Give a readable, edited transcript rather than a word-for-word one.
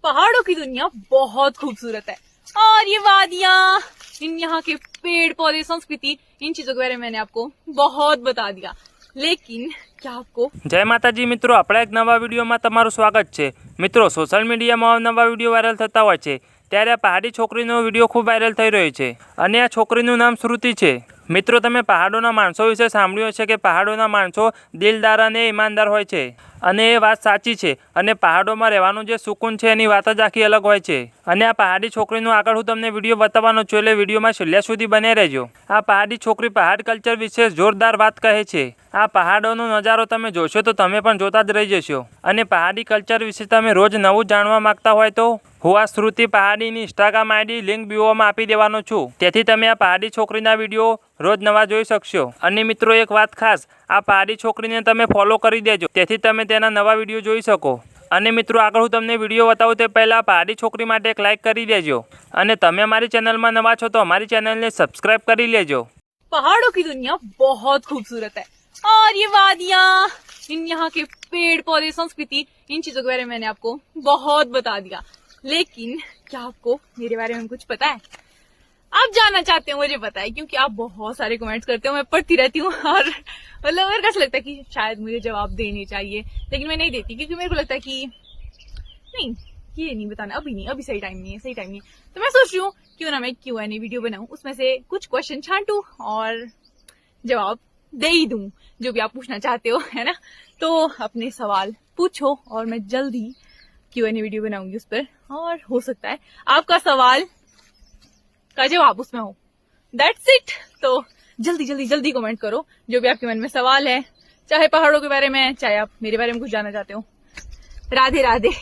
पहाड़ों की दुनिया बहुत खूबसूरत है और ये वादियाँ, इन यहाँ के पेड़ पौधे, संस्कृति, इन चीजों के बारे में मैंने आपको बहुत बता दिया, लेकिन क्या आपको जय माताजी मित्रों, अपना एक नवा विडियो में तमाરું स्वागत है। मित्रों, सोशल मीडिया में नवा विडियो वायरल थता होय छे, त्यारे आ पहाड़ी छोकरीनो विडियो खूब वायरल थई रह्यो छे अने आ छोकरीनुं नाम श्रुति छे। मित्रों, तमे पहाड़ोना माणसो विषे सांभळ्युं हशे के पहाड़ोना माणसो दिलदार अने ईमानदार होय छे अने ए वात साची छे अने पहाड़ोमां रहेवानुं जे सुकून छे एनी वात ज आखी अलग होय छे। अने आ पहाड़ी छोकरीनो आगळ हुं तमने विडियो बताववानो छुं, એટલે વિડીયોમાં છેલ્લે સુધી બને રહેજો। આ પહાડી છોકરી પહાડ કલ્ચર વિશે જોરદાર વાત કહે છે। આ પહાડોનો નજારો તમે જોશો તો તમે પણ જોતા જ રહી જશો અને પહાડી કલ્ચર વિશે તમે રોજ નવું જાણવા માંગતા હોય તો હું આ શ્રુતિ પહાડીની ઇન્સ્ટાગ્રામ આઈડી લિંક બીઓમાં આપી દેવાનો છું, તેથી તમે આ પહાડી છોકરીના વિડીયો રોજ નવા જોઈ શકશો। અને મિત્રો, એક વાત ખાસ, આ પહાડી છોકરીને તમે ફોલો કરી દેજો, તેથી તમે તેના નવા વિડીયો જોઈ શકો। અને મિત્રો, આગળ હું તમને વિડીયો બતાવું તે પહેલાં પહાડી છોકરી માટે એક લાઇક કરી દેજો અને તમે અમારી ચેનલમાં નવા છો તો અમારી ચેનલને સબસ્ક્રાઇબ કરી લેજો। पहाड़ों की दुनिया बहुत खूबसूरत है और ये वादियाँ, इन यहाँ के पेड़ पौधे, संस्कृति, इन चीजों के बारे में मैंने आपको बहुत बता दिया, लेकिन क्या आपको मेरे बारे में कुछ पता है? आप जानना चाहते हो, मुझे पता है, क्योंकि आप बहुत सारे कमेंट्स करते हो, मैं पढ़ती रहती हूँ और मतलब मेरे को ऐसा लगता है कि शायद मुझे जवाब देने चाहिए, लेकिन मैं नहीं देती क्योंकि मेरे को लगता है कि नहीं, ये नहीं बताना, अभी नहीं, अभी सही टाइम नहीं है, सही टाइम नहीं है। तो मैं सोच रही हूँ क्यों ना मैं Q&A वीडियो बनाऊं, उसमें से कुछ क्वेश्चन छांटूं और जवाब दे ही दूं जो भी आप पूछना चाहते हो, है ना। तो अपने सवाल पूछो और मैं जल्दी Q&A वीडियो बनाऊंगी उस पर, और हो सकता है आपका सवाल का जवाब उसमें हो। That's it. तो जल्दी जल्दी जल्दी कमेंट करो जो भी आपके मन में सवाल है, चाहे पहाड़ों के बारे में, चाहे आप मेरे बारे में कुछ जानना चाहते हो। राधे राधे।